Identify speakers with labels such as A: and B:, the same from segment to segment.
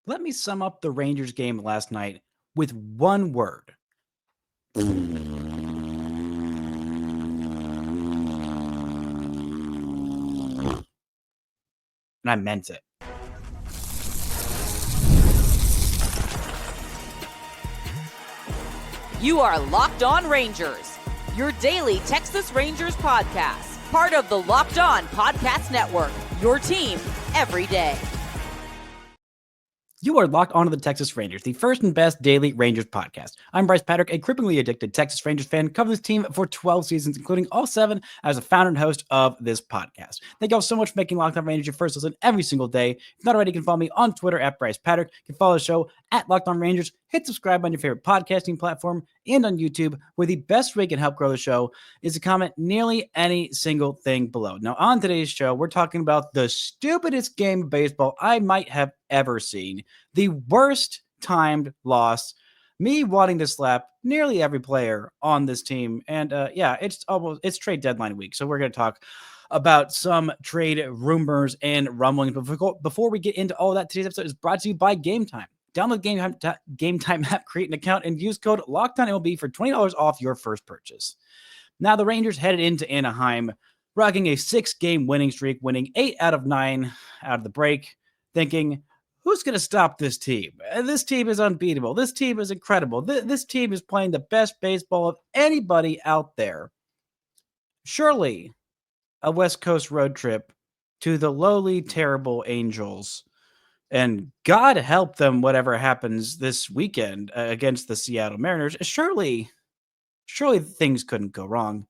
A: Let me sum up the Rangers game last night with one word. And I meant it.
B: You are Locked On Rangers, your daily Texas Rangers podcast, part of the Locked On Podcast Network, your team every day.
A: You are locked onto the Texas Rangers, the first and best daily Rangers podcast. I'm Bryce Patrick, a cripplingly addicted Texas Rangers fan, covered this team for 12 seasons, including all 7 as a founder and host of this podcast. Thank you all so much for making Locked On Rangers your first listen every single day. If not already, you can follow me on Twitter at Bryce Patrick. You can follow the show at Locked On Rangers. Hit subscribe on your favorite podcasting platform and on YouTube, where the best way you can help grow the show is to comment nearly any single thing below. Now, on today's show, we're talking about the stupidest game of baseball I might have ever seen. The worst timed loss, me wanting to slap nearly every player on this team. And it's trade deadline week. So we're going to talk about some trade rumors and rumblings. But before we get into all that, today's episode is brought to you by Gametime. Download Gametime app, create an account, and use code LOCKEDONMLB for $20 off your first purchase. Now, the Rangers headed into Anaheim, rocking a 6-game winning streak, winning 8 out of 9 out of the break, thinking, who's going to stop this team? This team is unbeatable. This team is incredible. This team is playing the best baseball of anybody out there. Surely, a West Coast road trip to the lowly, terrible Angels, and God help them whatever happens this weekend against the Seattle Mariners. Surely things couldn't go wrong.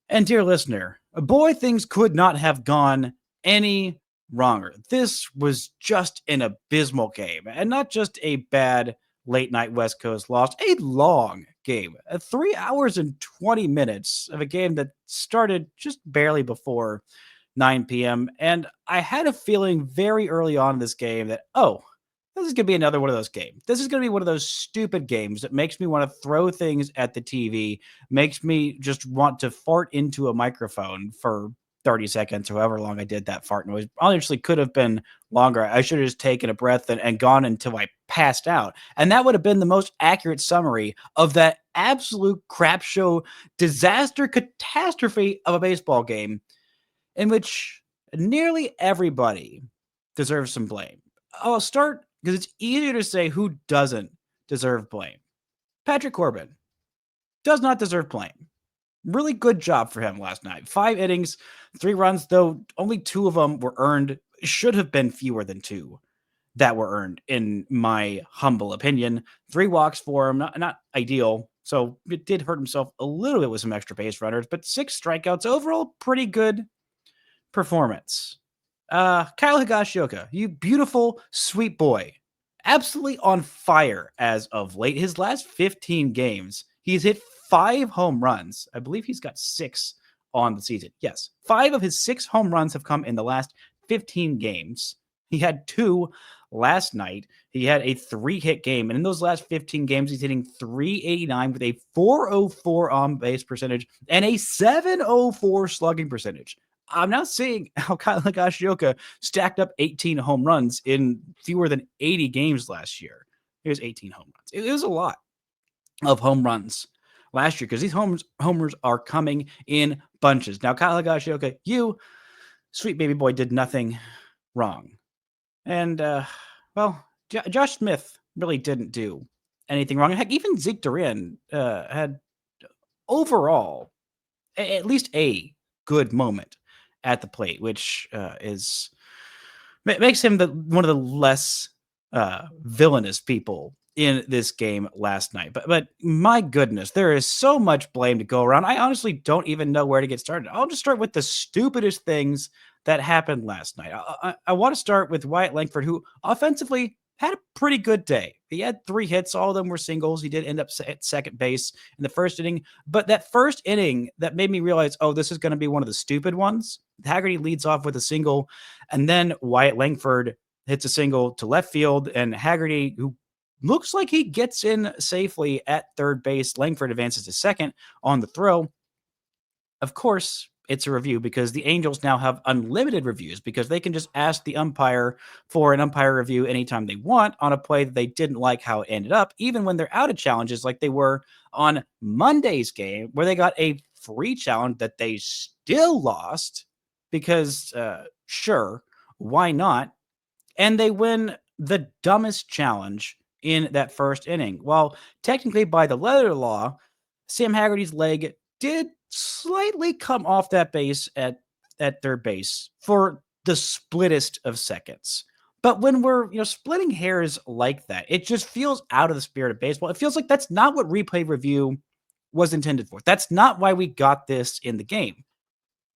A: And dear listener, boy, things could not have gone any wronger. This was just an abysmal game, and not just a bad late night West Coast loss, a long game, 3 hours and 20 minutes of a game that started just barely before 9 p.m. And I had a feeling very early on in this game that, this is going to be another one of those games. This is going to be one of those stupid games that makes me want to throw things at the TV, makes me just want to fart into a microphone for 30 seconds, however long I did that fart noise. Honestly, could have been longer. I should have just taken a breath and gone until I passed out. And that would have been the most accurate summary of that absolute crap show, disaster, catastrophe of a baseball game in which nearly everybody deserves some blame. I'll start because it's easier to say who doesn't deserve blame. Patrick Corbin does not deserve blame. Really good job for him last night. 5 innings, 3 runs, though only 2 of them were earned. Should have been fewer than 2 that were earned, in my humble opinion. 3 walks for him, not ideal. So it did hurt himself a little bit with some extra base runners, but 6 strikeouts overall, pretty good performance. Kyle Higashioka, you beautiful, sweet boy. Absolutely on fire as of late. His last 15 games, he's hit 5 home runs. I believe he's got 6 on the season. Yes, 5 of his 6 home runs have come in the last 15 games. He had 2 last night. He had a 3-hit game. And in those last 15 games, he's hitting .389 with a .404 on-base percentage and a .704 slugging percentage. I'm not seeing how Kyle Higashioka stacked up 18 home runs in fewer than 80 games last year. It was 18 home runs. It was a lot of home runs last year because these homers are coming in bunches. Now, Kyle Higashioka, you, sweet baby boy, did nothing wrong. And, Josh Smith really didn't do anything wrong. Heck, even Zeke Duran had overall at least a good moment at the plate, which makes him one of the less villainous people in this game last night. But my goodness, there is so much blame to go around. I honestly don't even know where to get started. I'll just start with the stupidest things that happened last night. I want to start with Wyatt Langford, who offensively had a pretty good day. He had 3 hits. All of them were singles. He did end up at second base in the first inning. But that first inning, that made me realize, this is going to be one of the stupid ones. Haggerty leads off with a single, and then Wyatt Langford hits a single to left field, and Haggerty, who looks like he gets in safely at third base, Langford advances to second on the throw. Of course, it's a review because the Angels now have unlimited reviews because they can just ask the umpire for an umpire review anytime they want on a play that they didn't like how it ended up, even when they're out of challenges like they were on Monday's game where they got a free challenge that they still lost because, sure, why not? And they win the dumbest challenge in that first inning. Well, technically, by the letter of the law, Sam Haggerty's leg did slightly come off that base at third base for the splittest of seconds. But when we're splitting hairs like that, it just feels out of the spirit of baseball. It feels like that's not what replay review was intended for. That's not why we got this in the game.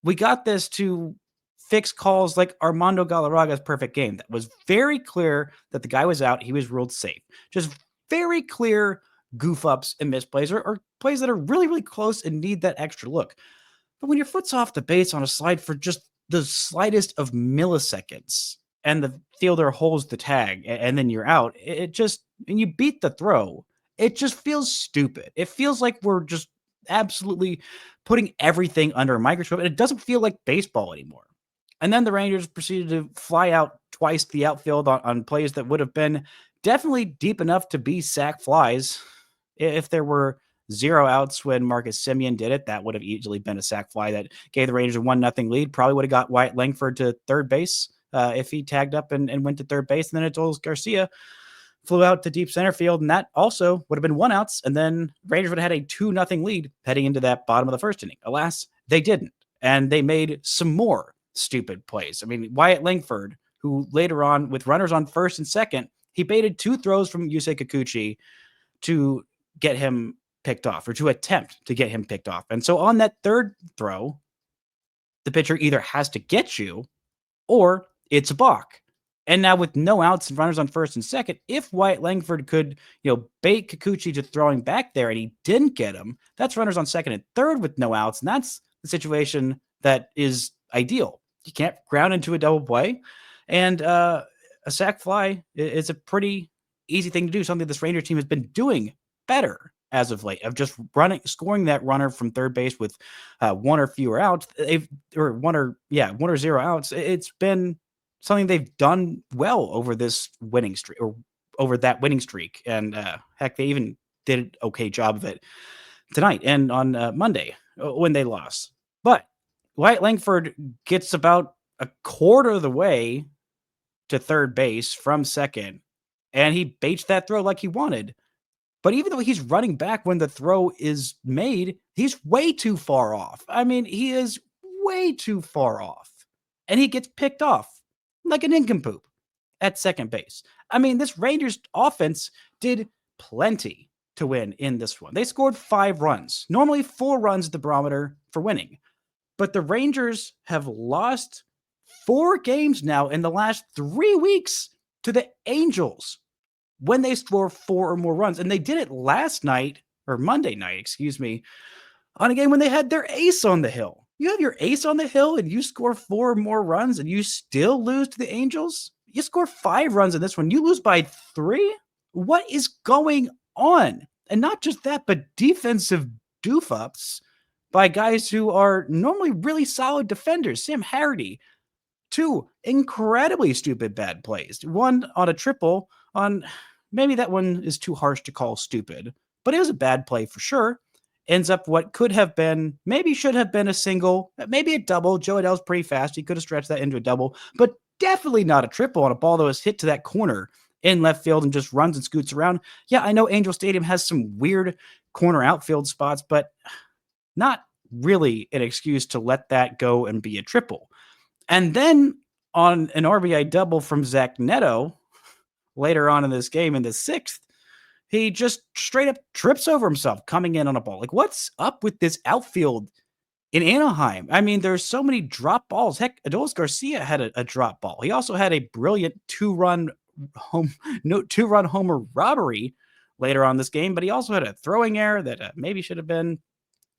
A: We got this to fix calls like Armando Galarraga's perfect game. That was very clear that the guy was out. He was ruled safe. Just very clear goof ups and misplays or plays that are really, really close and need that extra look. But when your foot's off the base on a slide for just the slightest of milliseconds and the fielder holds the tag and then you're out, and you beat the throw, it just feels stupid. It feels like we're just absolutely putting everything under a microscope, and it doesn't feel like baseball anymore. And then the Rangers proceeded to fly out twice the outfield on plays that would have been definitely deep enough to be sack flies. If there were 0 outs when Marcus Semien did it, that would have easily been a sack fly that gave the Rangers a 1-0 lead. Probably would have got Wyatt Langford to third base if he tagged up and went to third base. And then Adolis Garcia flew out to deep center field, and that also would have been 1 outs. And then Rangers would have had a 2-0 lead heading into that bottom of the first inning. Alas, they didn't. And they made some more stupid plays. I mean, Wyatt Langford, who later on, with runners on first and second, he baited 2 throws from Yusei Kikuchi to get him picked off, or to attempt to get him picked off. And so on that third throw, the pitcher either has to get you or it's a balk. And now with no outs and runners on first and second, if Wyatt Langford could, bait Kikuchi to throwing back there and he didn't get him, that's runners on second and third with no outs. And that's the situation that is ideal. You can't ground into a double play. And a sac fly is a pretty easy thing to do, something this Ranger team has been doing better as of late, of just scoring that runner from third base with 1 or fewer outs, one or 0 outs. It's been something they've done well over this winning streak, or over that winning streak. And heck, they even did an okay job of it tonight and on Monday when they lost. But Wyatt Langford gets about a quarter of the way to third base from second, and he baits that throw like he wanted. But even though he's running back when the throw is made, he's way too far off. I mean, he is way too far off. And he gets picked off like a nincompoop at second base. I mean, this Rangers offense did plenty to win in this one. They scored 5 runs, normally 4 runs at the barometer for winning. But the Rangers have lost 4 games now in the last 3 weeks to the Angels when they score 4 or more runs. And they did it Monday night, on a game when they had their ace on the hill. You have your ace on the hill and you score 4 or more runs and you still lose to the Angels? You score 5 runs in this one. You lose by 3? What is going on? And not just that, but defensive doof-ups by guys who are normally really solid defenders. Sam Haggerty, 2 incredibly stupid bad plays. 1 on a triple on, maybe that one is too harsh to call stupid, but it was a bad play for sure. Ends up what could have been, maybe should have been a single, maybe a double. Joe Adell's pretty fast. He could have stretched that into a double, but definitely not a triple on a ball that was hit to that corner in left field and just runs and scoots around. Yeah, I know Angel Stadium has some weird corner outfield spots, but not really an excuse to let that go and be a triple. And then on an RBI double from Zach Neto later on in this game in the 6th, he just straight up trips over himself coming in on a ball. Like, what's up with this outfield in Anaheim? I mean, there's so many drop balls. Heck, Adolis Garcia had a drop ball. He also had a brilliant 2-run homer robbery later on this game, but he also had a throwing error that maybe should have been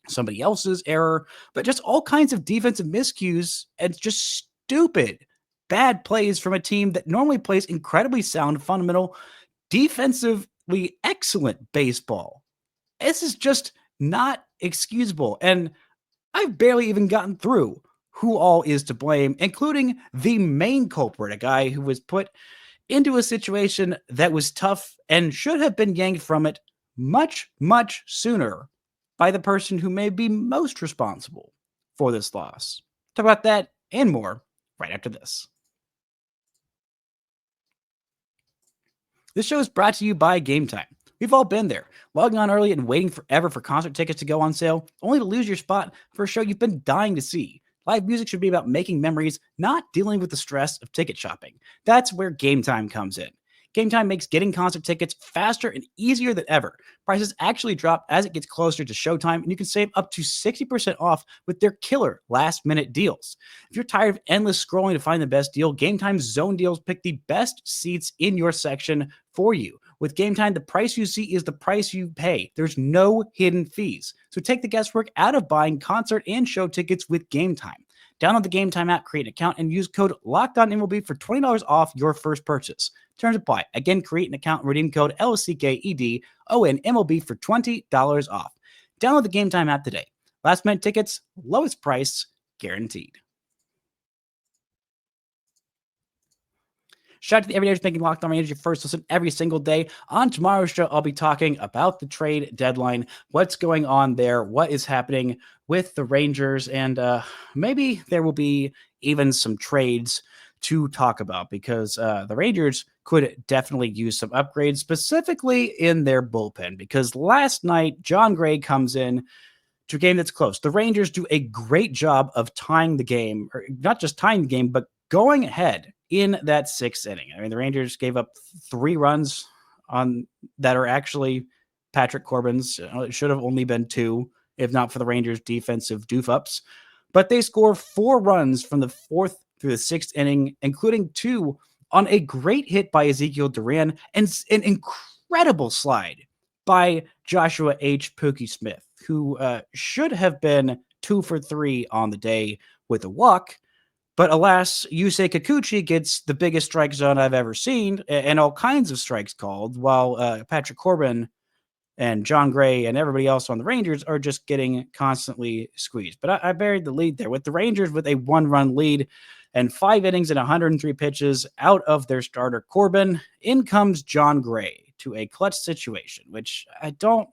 A: somebody else's error, but just all kinds of defensive miscues and just stupid bad plays from a team that normally plays incredibly sound, fundamental, defensively excellent baseball. This is just not excusable. And I've barely even gotten through who all is to blame, including the main culprit, a guy who was put into a situation that was tough and should have been yanked from it much, much sooner by the person who may be most responsible for this loss. Talk about that and more right after this. This show is brought to you by Gametime. We've all been there, logging on early and waiting forever for concert tickets to go on sale, only to lose your spot for a show you've been dying to see. Live music should be about making memories, not dealing with the stress of ticket shopping. That's where Gametime comes in. Gametime makes getting concert tickets faster and easier than ever. Prices actually drop as it gets closer to showtime, and you can save up to 60% off with their killer last-minute deals. If you're tired of endless scrolling to find the best deal, Gametime's zone deals pick the best seats in your section for you. With Gametime, the price you see is the price you pay. There's no hidden fees. So take the guesswork out of buying concert and show tickets with Gametime. Download the Gametime app, create an account, and use code LOCKEDONMLB for $20 off your first purchase. Terms apply. Again, create an account and redeem code LCKEDONMLB for $20 off. Download the Gametime app today. Last minute tickets, lowest price, guaranteed. Shout out to the Everydayers making Locked On Rangers your first listen every single day. On tomorrow's show, I'll be talking about the trade deadline, what's going on there, what is happening with the Rangers, and maybe there will be even some trades to talk about because the Rangers could definitely use some upgrades, specifically in their bullpen, because last night, John Gray comes in to a game that's close. The Rangers do a great job of tying the game, or not just tying the game, but going ahead in that sixth inning. I mean, the Rangers gave up 3 runs on that are actually Patrick Corbin's. It should have only been 2, if not for the Rangers' defensive doof-ups. But they score 4 runs from the 4th through the 6th inning, including 2 on a great hit by Ezekiel Duran and an incredible slide by Joshua H. Pookie Smith, who should have been 2 for 3 on the day with a walk. But alas, Yusei Kikuchi gets the biggest strike zone I've ever seen and all kinds of strikes called, while Patrick Corbin and John Gray and everybody else on the Rangers are just getting constantly squeezed. But I buried the lead there with the Rangers with a 1-run lead and 5 innings and 103 pitches out of their starter Corbin. In comes John Gray to a clutch situation, which I don't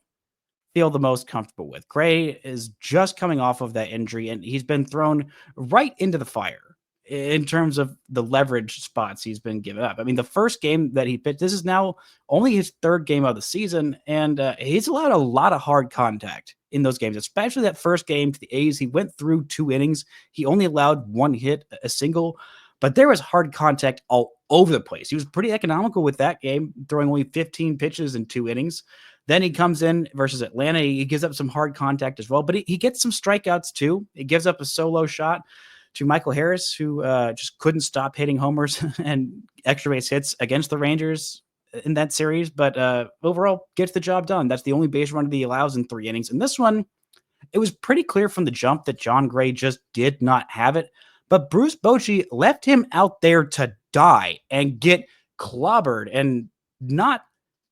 A: feel the most comfortable with. Gray is just coming off of that injury, and he's been thrown right into the fire in terms of the leverage spots he's been given up. I mean, the first game that he pitched, this is now only his 3rd game of the season, and he's allowed a lot of hard contact in those games, especially that first game to the A's. He went through 2 innings. He only allowed 1 hit, a single, but there was hard contact all over the place. He was pretty economical with that game, throwing only 15 pitches in 2 innings. Then he comes in versus Atlanta. He gives up some hard contact as well, but he gets some strikeouts too. He gives up a solo shot to Michael Harris, who just couldn't stop hitting homers and extra base hits against the Rangers in that series. But overall, gets the job done. That's the only base run that he allows in 3 innings. In this one, it was pretty clear from the jump that John Gray just did not have it. But Bruce Bochy left him out there to die and get clobbered and not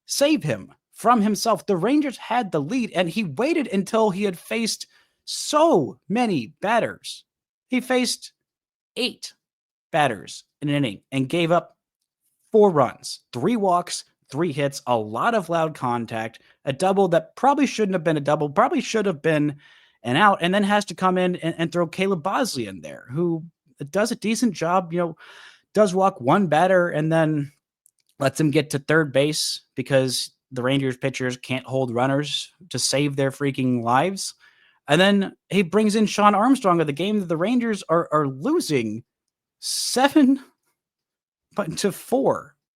A: save him from himself. The Rangers had the lead, and he waited until he had faced so many batters. He faced 8 batters in an inning and gave up 4 runs, 3 walks, 3 hits, a lot of loud contact, a double that probably shouldn't have been a double, probably should have been an out, and then has to come in and throw Caleb Bosley in there, who does a decent job, does walk 1 batter and then lets him get to third base because the Rangers pitchers can't hold runners to save their freaking lives. And then he brings in Sean Armstrong of the game that the Rangers are losing 7-4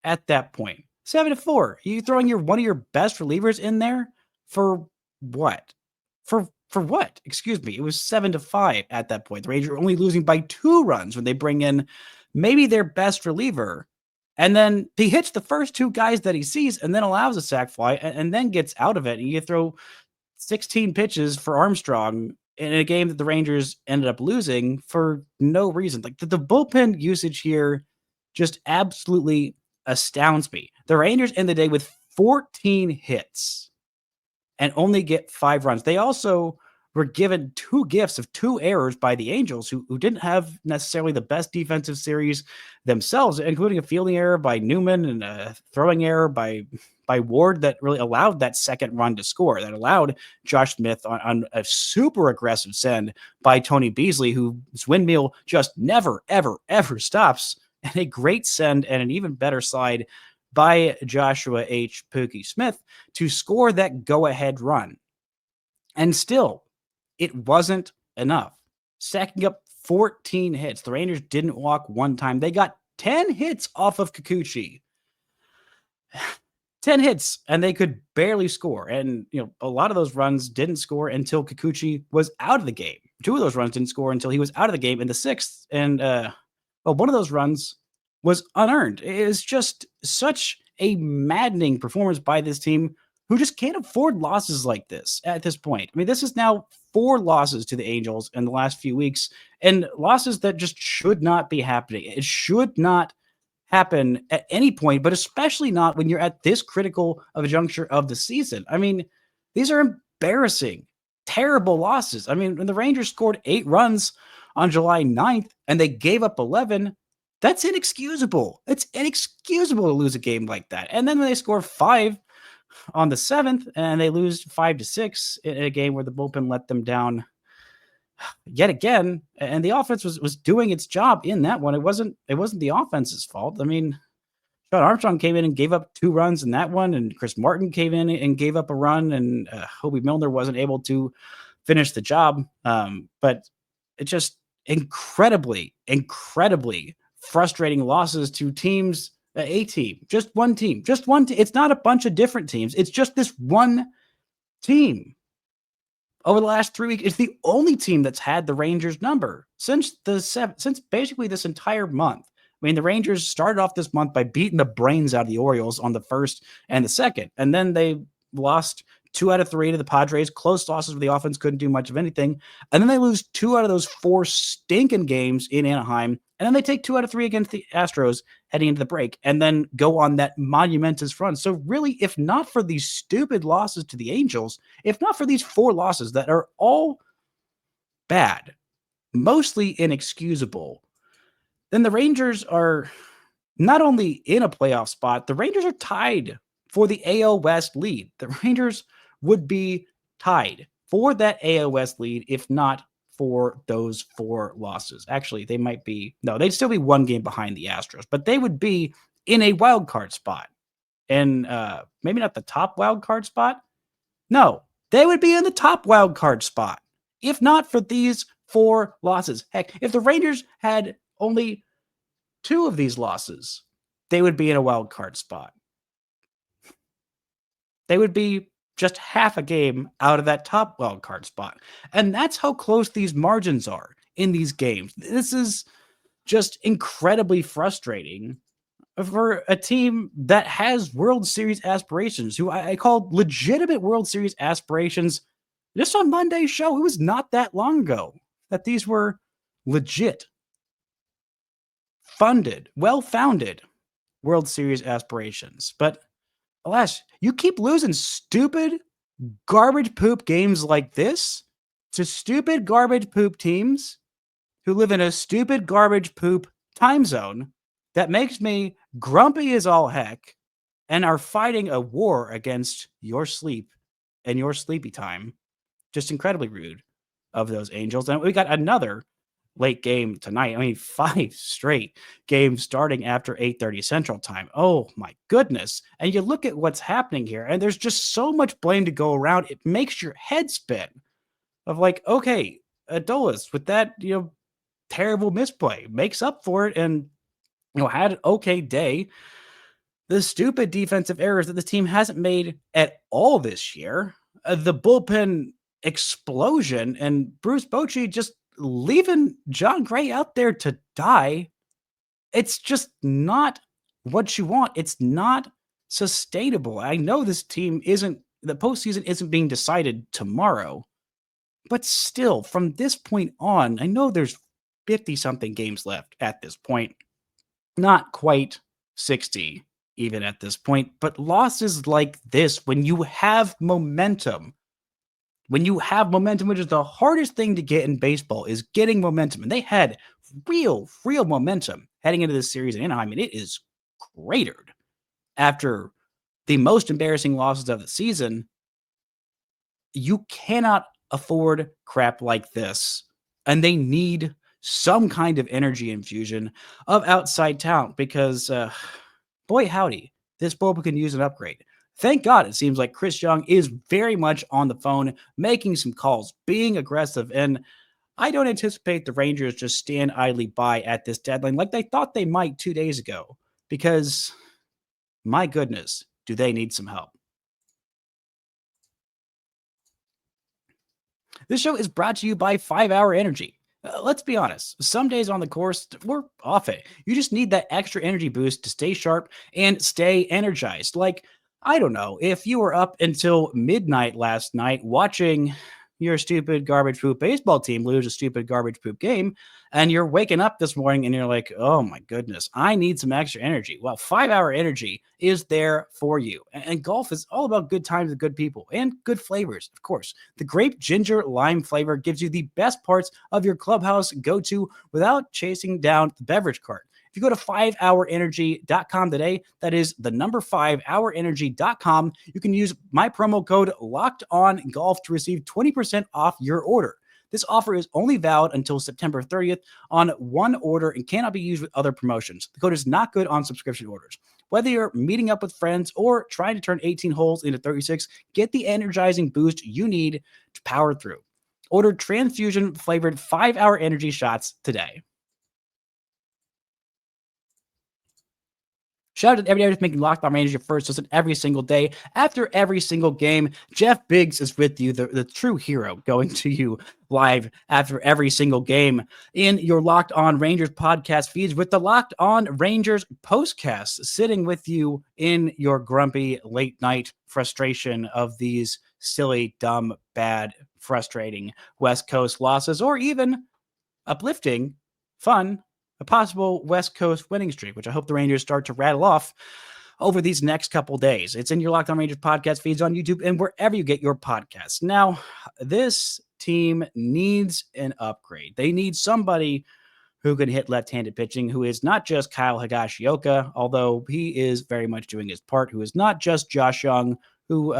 A: at that point. 7-4. You throwing one of your best relievers in there for what? For what? Excuse me. It was 7-5 at that point. The Rangers are only losing by 2 runs when they bring in maybe their best reliever. And then he hits the first 2 guys that he sees and then allows a sac fly and then gets out of it. And you throw 16 pitches for Armstrong in a game that the Rangers ended up losing for no reason. Like the bullpen usage here just absolutely astounds me. The Rangers end the day with 14 hits and only get 5 runs. They also were given two gifts of two errors by the Angels, who didn't have necessarily the best defensive series themselves, including a fielding error by Newman and a throwing error by Ward that really allowed that second run to score, that allowed Josh Smith on a super aggressive send by Tony Beasley, whose windmill just never, ever, ever stops, and a great send and an even better slide by Joshua H. Pookie Smith to score that go-ahead run. And still, it wasn't enough. Stacking up 14 hits. The Rangers didn't walk one time. They got 10 hits off of Kikuchi. 10 hits, and they could barely score. And, a lot of those runs didn't score until Kikuchi was out of the game. Two of those runs didn't score until he was out of the game in the sixth. And, one of those runs was unearned. It was just such a maddening performance by this team who just can't afford losses like this at this point. I mean, this is now 4 losses to the Angels in the last few weeks, and losses that just should not be happening. It should not happen at any point, but especially not when you're at this critical of a juncture of the season. I mean, these are embarrassing, terrible losses. I mean, when the Rangers scored 8 runs on July 9th and they gave up 11, that's inexcusable. It's inexcusable to lose a game like that. And then when they score 5 on the 7th and they lose 5-6 in a game where the bullpen let them down yet again, and the offense was doing its job in that one. It wasn't the offense's fault. I mean, Sean Armstrong came in and gave up 2 runs in that one, and Chris Martin came in and gave up a run, and Hobie Milner wasn't able to finish the job. But it's just incredibly frustrating losses to teams. A team, just one team. It's not a bunch of different teams. It's just this one team. Over the last 3 weeks, it's the only team that's had the Rangers number since basically this entire month. I mean, the Rangers started off this month by beating the brains out of the Orioles on the 1st and the 2nd, and then they lost 2 out of 3 to the Padres. Close losses where the offense couldn't do much of anything, and then they lose 2 out of those 4 stinking games in Anaheim, and then they take 2 out of 3 against the Astros heading into the break, and then go on that monumentous run. So really, if not for these stupid losses to the Angels, if not for these 4 losses that are all bad, mostly inexcusable, then the Rangers are not only in a playoff spot, the Rangers are tied for the AL West lead. The Rangers would be tied for that AL West lead if not for those 4 losses. Actually, they'd still be 1 game behind the Astros, but they would be in a wild card spot. And maybe not the top wild card spot. No, they would be in the top wild card spot if not for these 4 losses. Heck, if the Rangers had only 2 of these losses, they would be in a wild card spot. They would be just half a game out of that top wild card spot. And that's how close these margins are in these games. This is just incredibly frustrating for a team that has World Series aspirations, who I called legitimate World Series aspirations just on Monday's show. It was not that long ago that these were legit, funded, well-founded World Series aspirations. But alas, you keep losing stupid garbage poop games like this to stupid garbage poop teams who live in a stupid garbage poop time zone that makes me grumpy as all heck and are fighting a war against your sleep and your sleepy time. Just incredibly rude of those Angels. And we got another late game tonight. I mean, 5 straight games starting after 8:30 Central Time. Oh my goodness. And you look at what's happening here, and there's just so much blame to go around. It makes your head spin of like, okay, Adolis with that, terrible misplay makes up for it and, had an okay day. The stupid defensive errors that the team hasn't made at all this year, the bullpen explosion, and Bruce Bochy just leaving John Gray out there to die. It's just not what you want. It's not sustainable. I know this team the postseason isn't being decided tomorrow, but still, from this point on, I know there's 50-something games left at this point. Not quite 60 even at this point, but losses like this, when you have momentum, When you have momentum, which is the hardest thing to get in baseball, is getting momentum. And they had real momentum heading into this series in Anaheim, and it is cratered after the most embarrassing losses of the season. You cannot afford crap like this. And they need some kind of energy infusion of outside talent because, boy, howdy, this bullpen can use an upgrade. Thank God it seems like Chris Young is very much on the phone, making some calls, being aggressive. And I don't anticipate the Rangers just stand idly by at this deadline like they thought they might 2 days ago because, my goodness, do they need some help. This show is brought to you by 5 Hour Energy. Let's be honest, some days on the course, we're off it. You just need that extra energy boost to stay sharp and stay energized. Like, I don't know, if you were up until midnight last night watching your stupid garbage poop baseball team lose a stupid garbage poop game, and you're waking up this morning and you're like, oh my goodness, I need some extra energy. Well, 5 Hour Energy is there for you. And golf is all about good times with good people and good flavors, of course. The grape ginger lime flavor gives you the best parts of your clubhouse go to without chasing down the beverage cart. If you go to 5hourenergy.com today, that is the number 5hourenergy.com, you can use my promo code LOCKEDONGolf to receive 20% off your order. This offer is only valid until September 30th on one order and cannot be used with other promotions. The code is not good on subscription orders. Whether you're meeting up with friends or trying to turn 18 holes into 36, get the energizing boost you need to power through. Order transfusion flavored 5 Hour Energy shots today. Shout out to everybody who's making Locked On Rangers your first listen every single day. After every single game, Jeff Biggs is with you, the true hero, going to you live after every single game in your Locked On Rangers podcast feeds with the Locked On Rangers postcast, sitting with you in your grumpy late night frustration of these silly, dumb, bad, frustrating West Coast losses, or even uplifting, fun, a possible West Coast winning streak, which I hope the Rangers start to rattle off over these next couple days. It's in your Locked On Rangers podcast feeds on YouTube and wherever you get your podcasts. Now, this team needs an upgrade. They need somebody who can hit left-handed pitching, who is not just Kyle Higashioka, although he is very much doing his part, who is not just Josh Young, who,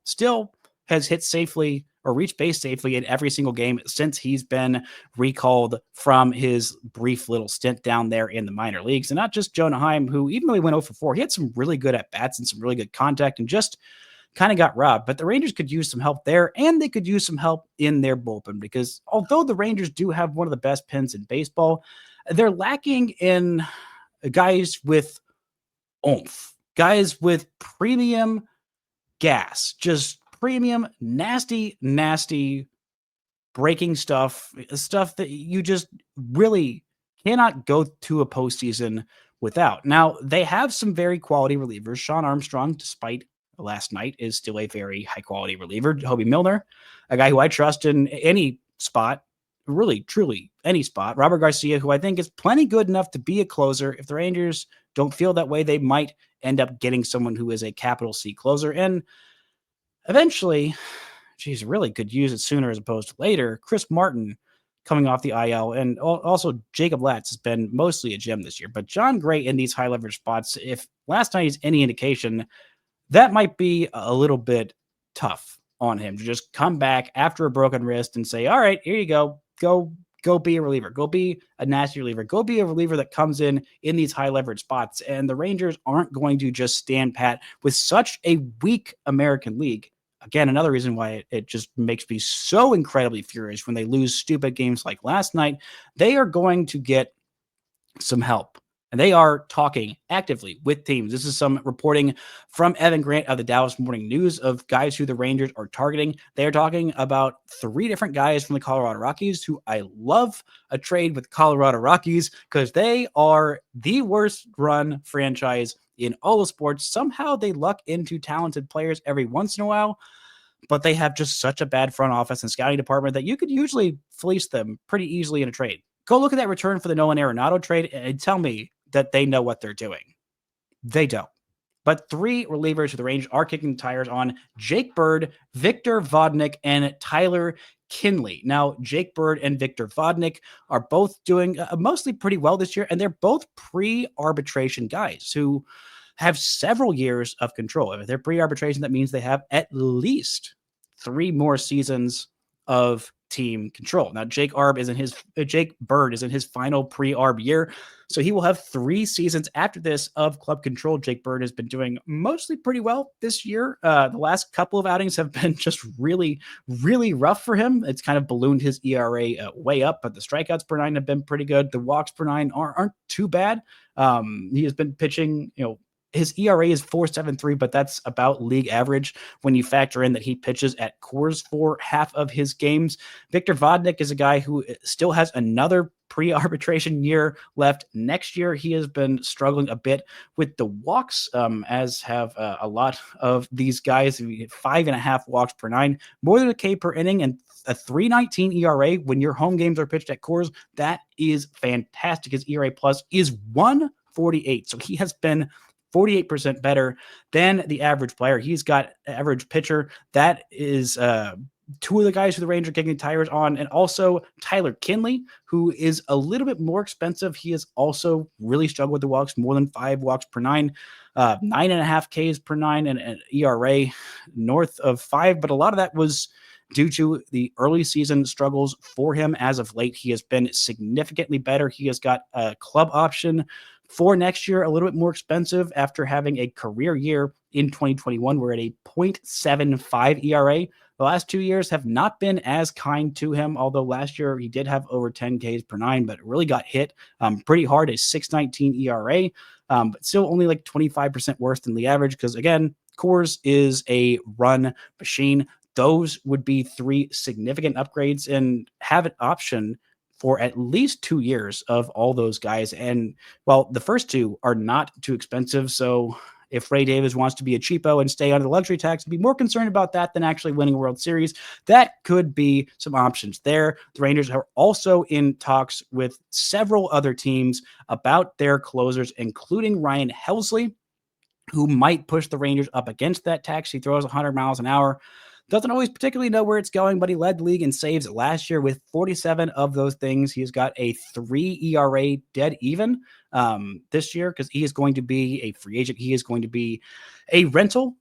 A: still has hit safely or reached base safely in every single game since he's been recalled from his brief little stint down there in the minor leagues. And not just Jonah Heim, who, even though he went 0 for 4, he had some really good at-bats and some really good contact and just kind of got robbed. But the Rangers could use some help there, and they could use some help in their bullpen because although the Rangers do have one of the best pens in baseball, they're lacking in guys with oomph, guys with premium gas, just premium, nasty breaking stuff that you just really cannot go to a postseason without. Now, they have some very quality relievers. Sean Armstrong, despite last night, is still a very high-quality reliever. Hobie Milner, a guy who I trust in any spot, really, truly any spot. Robert Garcia, who I think is plenty good enough to be a closer. If the Rangers don't feel that way, they might end up getting someone who is a capital C closer. And eventually, really could use it sooner as opposed to later. Chris Martin coming off the IL, and also Jacob Latz has been mostly a gem this year. But John Gray in these high leverage spots, if last night is any indication, that might be a little bit tough on him to just come back after a broken wrist and say, all right, here you go. Go be a reliever. Go be a nasty reliever. Go be a reliever that comes in these high leverage spots. And the Rangers aren't going to just stand pat with such a weak American League. Again, another reason why it just makes me so incredibly furious when they lose stupid games like last night. They are going to get some help. And they are talking actively with teams. This is some reporting from Evan Grant of the Dallas Morning News of guys who the Rangers are targeting. They are talking about 3 different guys from the Colorado Rockies, who I love a trade with Colorado Rockies because they are the worst run franchise in all of sports. Somehow they luck into talented players every once in a while, but they have just such a bad front office and scouting department that you could usually fleece them pretty easily in a trade. Go look at that return for the Nolan Arenado trade and tell me that they know what they're doing. They don't. But three relievers who the Rangers are kicking the tires on: Jake Bird, Victor Vodnik, and Tyler Kinley. Now, Jake Bird and Victor Vodnik are both doing mostly pretty well this year, and they're both pre-arbitration guys who have several years of control. If they're pre-arbitration, that means they have at least 3 more seasons of team control. Now, Jake Bird is in his final pre-arb year, so he will have 3 seasons after this of club control. Jake Bird has been doing mostly pretty well this year. The last couple of outings have been just really, really rough for him. It's kind of ballooned his ERA way up, but the strikeouts per 9 have been pretty good. The walks per 9 aren't too bad. He has been pitching, his ERA is 4.73, but that's about league average when you factor in that he pitches at Coors for half of his games. Victor Vodnik is a guy who still has another pre-arbitration year left next year. He has been struggling a bit with the walks, as have a lot of these guys. 5.5 walks per 9, more than a K per inning, and a 3.19 ERA when your home games are pitched at Coors. That is fantastic. His ERA plus is 1.48, so he has been 48% better than the average player. He's got average pitcher. That is 2 of the guys who the Rangers are kicking tires on, and also Tyler Kinley, who is a little bit more expensive. He has also really struggled with the walks, more than 5 walks per 9, 9.5 Ks per 9, and an ERA north of 5. But a lot of that was due to the early season struggles for him. As of late, he has been significantly better. He has got a club option for next year, a little bit more expensive after having a career year in 2021. We're at a 0.75 ERA. The last 2 years have not been as kind to him, although last year he did have over 10 Ks per 9, but really got hit pretty hard, a 6.19 ERA, but still only like 25% worse than the average because, again, Coors is a run machine. Those would be 3 significant upgrades and have an option for at least 2 years of all those guys. And well, the first 2 are not too expensive. So if Ray Davis wants to be a cheapo and stay under the luxury tax and be more concerned about that than actually winning a World Series, that could be some options there. The Rangers are also in talks with several other teams about their closers, including Ryan Helsley, who might push the Rangers up against that tax. He throws 100 miles an hour. Doesn't always particularly know where it's going, but he led the league in saves last year with 47 of those things. He's got a 3 ERA dead even this year because he is going to be a free agent. He is going to be a rental.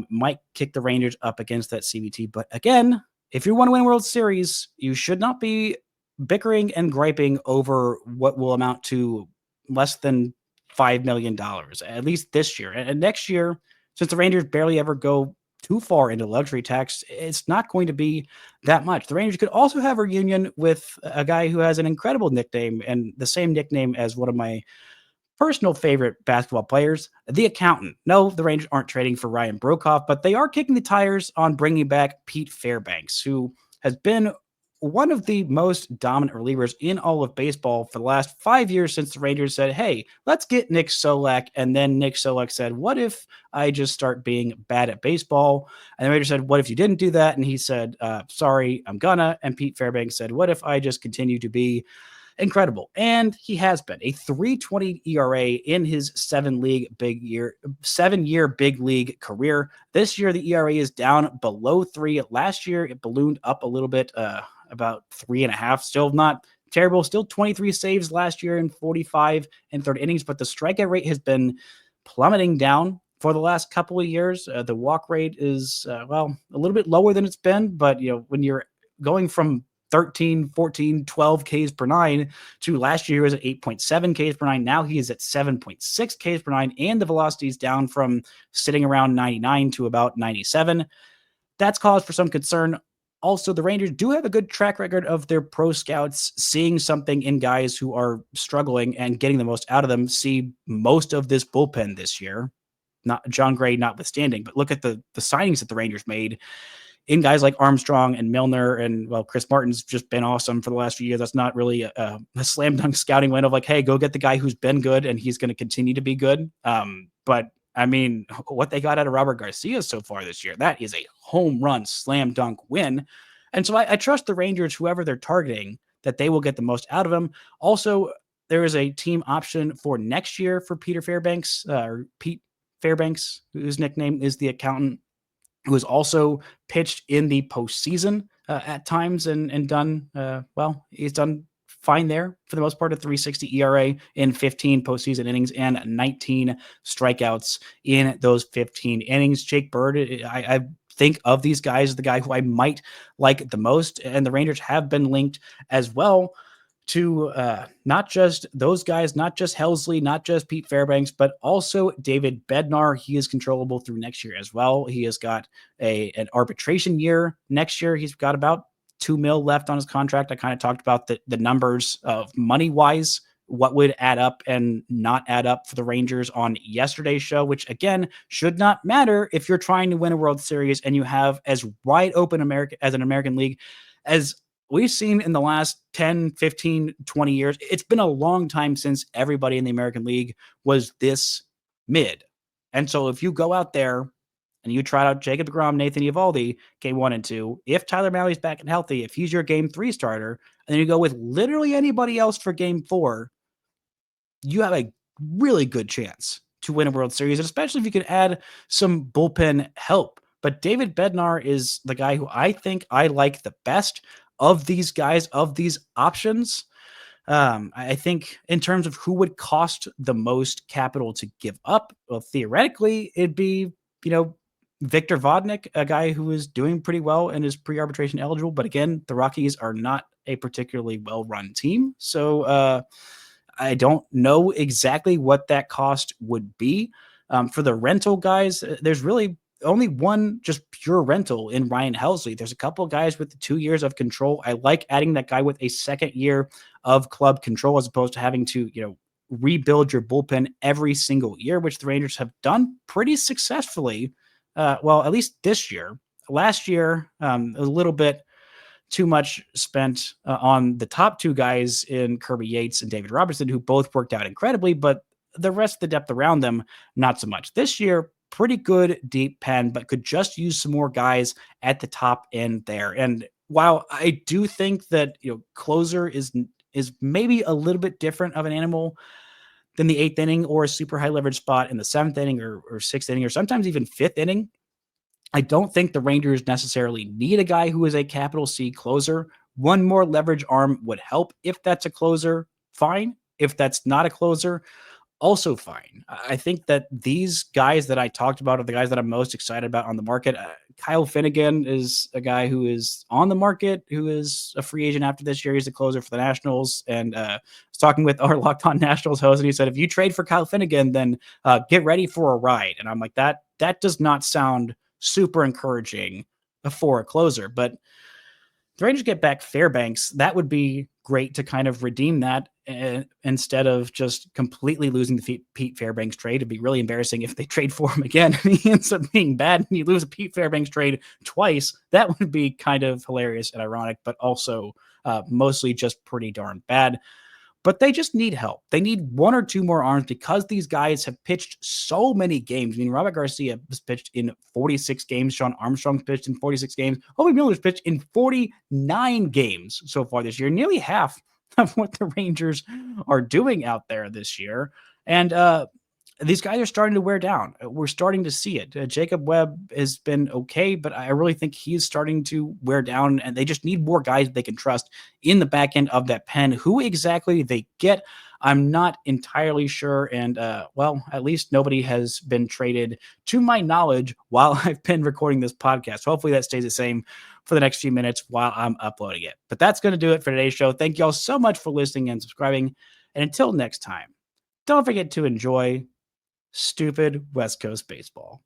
A: Might kick the Rangers up against that CBT. But again, if you want to win a World Series, you should not be bickering and griping over what will amount to less than $5 million, at least this year. And next year, since the Rangers barely ever go too far into luxury tax, it's not going to be that much. The Rangers could also have a reunion with a guy who has an incredible nickname and the same nickname as one of my personal favorite basketball players, the Accountant. No, the Rangers aren't trading for Ryan Brokoff, but they are kicking the tires on bringing back Pete Fairbanks, who has been one of the most dominant relievers in all of baseball for the last 5 years since the Rangers said, hey, let's get Nick Solak. And then Nick Solak said, what if I just start being bad at baseball? And the Rangers said, what if you didn't do that? And he said, sorry, I'm gonna. And Pete Fairbanks said, what if I just continue to be incredible? And he has been. A 3.20 ERA in his 7-year big league career. This year, the ERA is down below 3. Last year, it ballooned up a little bit, about 3.5. Still not terrible. Still 23 saves last year in 45 and third innings, but the strikeout rate has been plummeting down for the last couple of years. The walk rate is, a little bit lower than it's been, but when you're going from 13, 14, 12 Ks per 9 to last year he was at 8.7 Ks per 9. Now he is at 7.6 Ks per 9, and the velocity is down from sitting around 99 to about 97. That's cause for some concern. Also, the Rangers do have a good track record of their pro scouts seeing something in guys who are struggling and getting the most out of them. See most of this bullpen this year, not John Gray notwithstanding, but look at the signings that the Rangers made in guys like Armstrong and Milner, and Chris Martin's just been awesome for the last few years. That's not really a slam dunk scouting win of like, hey, go get the guy who's been good and he's going to continue to be good. But I mean, what they got out of Robert Garcia so far this year, that is a home run slam dunk win. And so I trust the Rangers, whoever they're targeting, that they will get the most out of him. Also, there is a team option for next year for Pete Fairbanks. Fairbanks, whose nickname is the accountant, who has also pitched in the postseason at times and done well. He's done fine there for the most part. A 3.60 ERA in 15 postseason innings and 19 strikeouts in those 15 innings. Jake Bird, I think of these guys as the guy who I might like the most, and the Rangers have been linked as well to not just those guys, not just Helsley, not just Pete Fairbanks, but also David Bednar. He is controllable through next year as well. He has got an arbitration year next year. He's got about $2 million left on his contract. I kind of talked about the numbers of money wise, what would add up and not add up for the Rangers on yesterday's show, which again should not matter if you're trying to win a World Series and you have as wide open an American League as we've seen in the last 10, 15, 20 years. It's been a long time since everybody in the American League was this mid. And so if you go out there and you try out Jacob deGrom, Nathan Eovaldi, game 1 and 2, if Tyler Mahle's back and healthy, if he's your game 3 starter, and then you go with literally anybody else for game 4, you have a really good chance to win a World Series, and especially if you can add some bullpen help. But David Bednar is the guy who I think I like the best of these guys, of these options. I think in terms of who would cost the most capital to give up, well, theoretically, it'd be, Victor Vodnik, a guy who is doing pretty well and is pre-arbitration eligible. But again, the Rockies are not a particularly well-run team. So I don't know exactly what that cost would be. For the rental guys, there's really only one just pure rental in Ryan Helsley. There's a couple of guys with 2 years of control. I like adding that guy with a second year of club control as opposed to having to, rebuild your bullpen every single year, which the Rangers have done pretty successfully. Well, at least this year. Last year, a little bit too much spent on the top 2 guys in Kirby Yates and David Robertson, who both worked out incredibly, but the rest of the depth around them, not so much. This year, pretty good deep pen, but could just use some more guys at the top end there. And while I do think that, closer is maybe a little bit different of an animal than the 8th inning or a super high leverage spot in the 7th inning or 6th inning, or sometimes even 5th inning, I don't think the Rangers necessarily need a guy who is a capital C closer. One more leverage arm would help. If that's a closer, fine. If that's not a closer, also fine. I think that these guys that I talked about are the guys that I'm most excited about on the market. Kyle Finnegan is a guy who is on the market, who is a free agent after this year. He's a closer for the Nationals. And I was talking with our Locked On Nationals host, and he said, if you trade for Kyle Finnegan, then get ready for a ride. And I'm like, that does not sound super encouraging for a closer. But the Rangers get back Fairbanks, that would be great to kind of redeem that instead of just completely losing the Pete Fairbanks trade. It'd be really embarrassing if they trade for him again and he ends up being bad and you lose a Pete Fairbanks trade twice. That would be kind of hilarious and ironic, but also mostly just pretty darn bad. But they just need help. They need 1 or 2 more arms because these guys have pitched so many games. I mean, Robert Garcia has pitched in 46 games. Sean Armstrong's pitched in 46 games. Obi Miller's pitched in 49 games so far this year, nearly half of what the Rangers are doing out there this year. And these guys are starting to wear down. We're starting to see it. Jacob Webb has been okay, but I really think he's starting to wear down, and they just need more guys they can trust in the back end of that pen. Who exactly they get, I'm not entirely sure. And, well, at least nobody has been traded to my knowledge while I've been recording this podcast. Hopefully that stays the same for the next few minutes while I'm uploading it. But that's going to do it for today's show. Thank you all so much for listening and subscribing. And until next time, don't forget to enjoy stupid West Coast baseball.